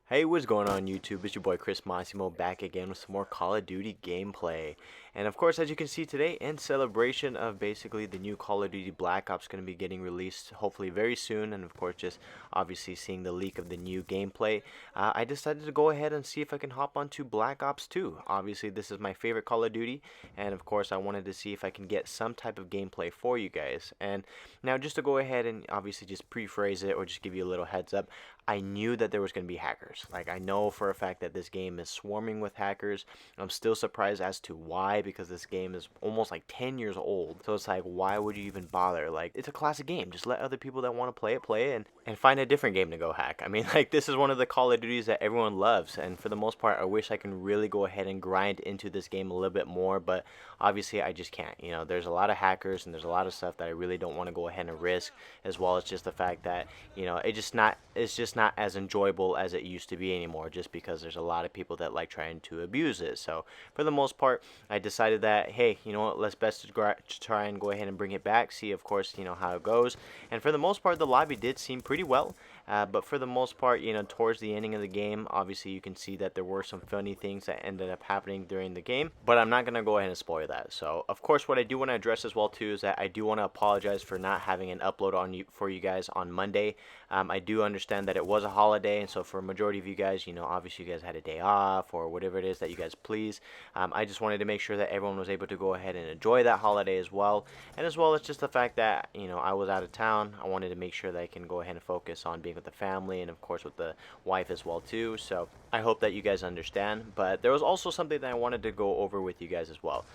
Hey, what's going on YouTube? It's your boy Chris Massimo back again with some more Call of Duty gameplay. And of course, as you can see today, in celebration of basically the new Call of Duty Black Ops going to be getting released hopefully very soon, and of course just obviously seeing the leak of the new gameplay, I decided to go ahead and see if I can hop onto Black Ops 2. Obviously this is my favorite Call of Duty, and of course I wanted to see if I can get some type of gameplay for you guys. And now just to go ahead and obviously just pre-phrase it or just give you a little heads up, I knew that there was going to be hackers. Like, I know for a fact that this game is swarming with hackers. I'm still surprised as to why, because this game is almost like 10 years old. So it's like, why would you even bother? Like, it's a classic game. Just let other people that want to play it, and find a different game to go hack. I mean, like, this is one of the Call of Duties that everyone loves. And for the most part, I wish I can really go ahead and grind into this game a little bit more. But obviously, I just can't. You know, there's a lot of hackers and there's a lot of stuff that I really don't want to go ahead and risk, as well as just the fact that, you know, it's just not as enjoyable as it used to be anymore, just because there's a lot of people that like trying to abuse it. So for the most part, I decided that, hey, you know what, let's best try and go ahead and bring it back, see of course, you know, how it goes. And for the most part, the lobby did seem pretty well, but for the most part, you know, towards the ending of the game, obviously you can see that there were some funny things that ended up happening during the game, but I'm not going to go ahead and spoil that. So of course, what I do want to address as well too is that I do want to apologize for not having an upload for you guys on Monday. I do understand that it was a holiday, and so for a majority of you guys, you know, obviously you guys had a day off or whatever it is that you guys please. I just wanted to make sure that everyone was able to go ahead and enjoy that holiday as well, and as well as just the fact that, you know, I was out of town. I wanted to make sure that I can go ahead and focus on being with the family and of course with the wife as well too. So I hope that you guys understand, but there was also something that I wanted to go over with you guys as well.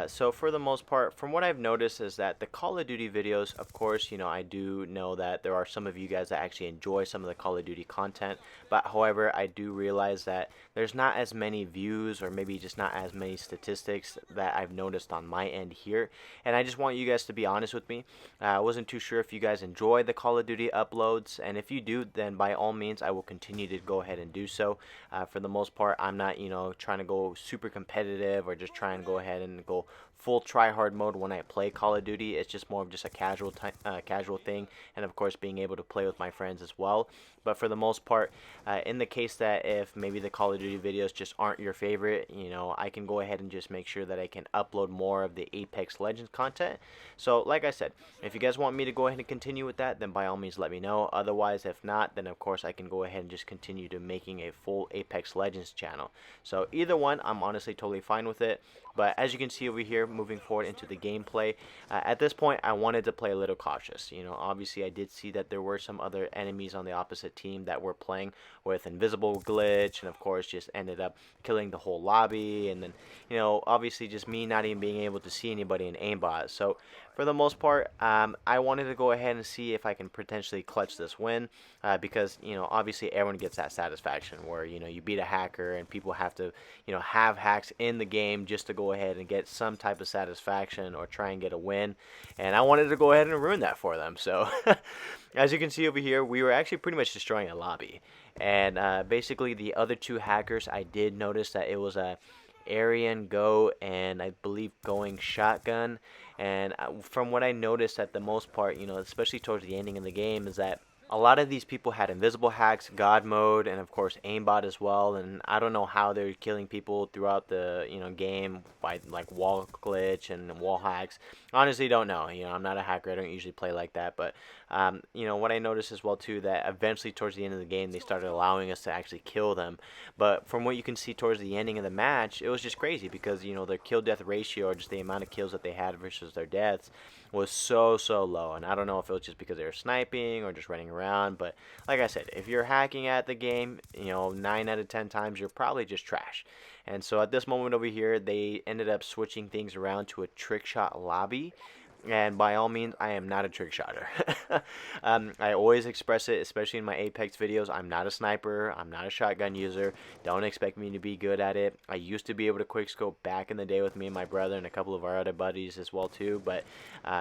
So for the most part, from what I've noticed is that the Call of Duty videos, of course, you know, I do know that there are some of you guys that actually enjoy some of the Call of Duty content, but however, I do realize that there's not as many views or maybe just not as many statistics that I've noticed on my end here, and I just want you guys to be honest with me. I wasn't too sure if you guys enjoy the Call of Duty uploads, and if you do, then by all means, I will continue to go ahead and do so. For the most part, I'm not, you know, trying to go super competitive or just try and go ahead and go full try hard mode when I play Call of Duty. It's just more of just a casual thing, and of course being able to play with my friends as well. But for the most part, in the case that if maybe the Call of Duty videos just aren't your favorite, you know, I can go ahead and just make sure that I can upload more of the Apex Legends content. So like I said, if you guys want me to go ahead and continue with that, then by all means let me know. Otherwise, if not, then of course I can go ahead and just continue to making a full Apex Legends channel. So either one, I'm honestly totally fine with it. But as you can see over here, moving forward into the gameplay, at this point I wanted to play a little cautious. You know, obviously I did see that there were some other enemies on the opposite team that were playing with invisible glitch, and of course just ended up killing the whole lobby, and then, you know, obviously just me not even being able to see anybody in aimbot. So for the most part, I wanted to go ahead and see if I can potentially clutch this win, because, you know, obviously everyone gets that satisfaction where, you know, you beat a hacker and people have to, you know, have hacks in the game just to go ahead and get some type of satisfaction or try and get a win, and I wanted to go ahead and ruin that for them. So as you can see over here, we were actually pretty much destroying a lobby, and basically the other two hackers, I did notice that it was a Aryan Go and I believe Going Shotgun. And from what I noticed, at the most part, you know, especially towards the ending of the game, is that a lot of these people had invisible hacks, God mode, and of course aimbot as well. And I don't know how they're killing people throughout the, you know, game by like wall glitch and wall hacks. Honestly, don't know. You know, I'm not a hacker. I don't usually play like that. But you know, what I noticed as well too, that eventually towards the end of the game they started allowing us to actually kill them. But from what you can see towards the ending of the match, it was just crazy because, you know, their kill death ratio, or just the amount of kills that they had versus their deaths, was so low. And I don't know if it was just because they were sniping or just running around, but like I said, if you're hacking at the game, you know, 9 out of 10 times you're probably just trash. And so at this moment over here, they ended up switching things around to a trick shot lobby, and by all means, I am not a trick shotter. I always express it, especially in my Apex videos. I'm not a sniper. I'm not a shotgun user. Don't expect me to be good at it. I used to be able to quickscope back in the day with me and my brother and a couple of our other buddies as well too, but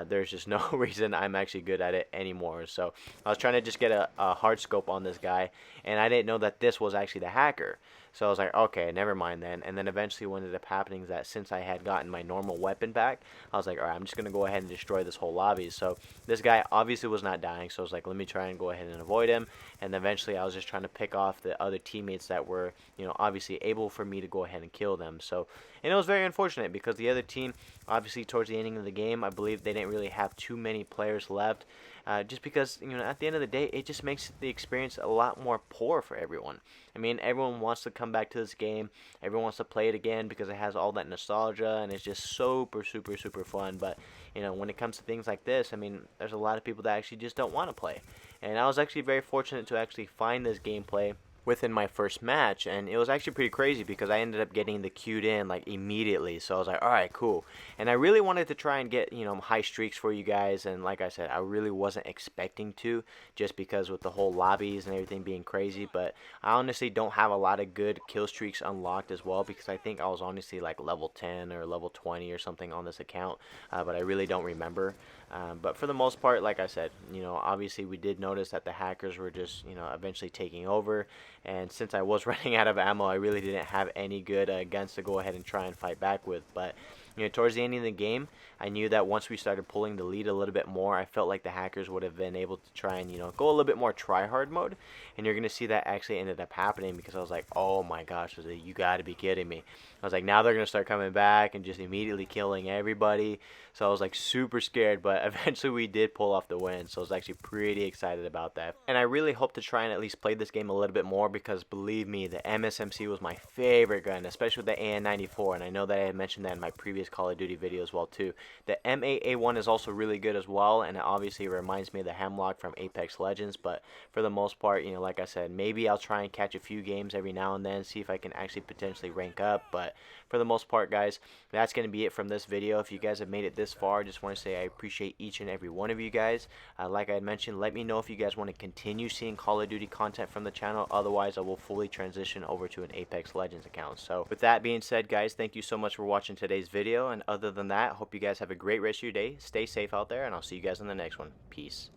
there's just no reason I'm actually good at it anymore. So I was trying to just get a hard scope on this guy, and I didn't know that this was actually the hacker. So I was like, okay, never mind then. And then eventually what ended up happening is that since I had gotten my normal weapon back, I was like, all right, I'm just going to go ahead and destroy this whole lobby. So this guy obviously was not dying, so I was like, let me try and go ahead and avoid him. And eventually I was just trying to pick off the other teammates that were, obviously able for me to go ahead and kill them. So, and it was very unfortunate because the other team, obviously towards the ending of the game, I believe they didn't really have too many players left. Just because, at the end of the day, it just makes the experience a lot more poor for everyone. I mean, everyone wants to come back to this game. Everyone wants to play it again because it has all that nostalgia and it's just super, super, super fun. But, when it comes to things like this, I mean, there's a lot of people that actually just don't want to play. And I was actually very fortunate to actually find this gameplay within my first match, and it was actually pretty crazy because I ended up getting the queued in like immediately. So I was like, all right, cool. And I really wanted to try and get high streaks for you guys, and like I said, I really wasn't expecting to, just because with the whole lobbies and everything being crazy. But I honestly don't have a lot of good kill streaks unlocked as well, because I think I was honestly like level 10 or level 20 or something on this account, but I really don't remember. But for the most part, like I said, obviously we did notice that the hackers were just, eventually taking over. And since I was running out of ammo, I really didn't have any good guns to go ahead and try and fight back with. But towards the end of the game, I knew that once we started pulling the lead a little bit more, I felt like the hackers would have been able to try and go a little bit more try-hard mode. And you're gonna see that actually ended up happening, because I was like, oh my gosh, you gotta be kidding me. I was like, now they're gonna start coming back and just immediately killing everybody. So I was like super scared, but eventually we did pull off the win. So I was actually pretty excited about that. And I really hope to try and at least play this game a little bit more, because believe me, the MSMC was my favorite gun, especially with the AN94. And I know that I had mentioned that in my previous Call of Duty video as well too. The M8A1 is also really good as well, and it obviously reminds me of the Hemlock from Apex Legends. But for the most part, like I said, maybe I'll try and catch a few games every now and then, see if I can actually potentially rank up. But for the most part, guys, that's going to be it from this video. If you guys have made it this far, I just want to say I appreciate each and every one of you guys. Like I had mentioned, let me know if you guys want to continue seeing Call of Duty content from the channel. Otherwise, I will fully transition over to an Apex Legends account. So with that being said, guys, thank you so much for watching today's video. And other than that, hope you guys have a great rest of your day. Stay safe out there, and I'll see you guys in the next one. Peace.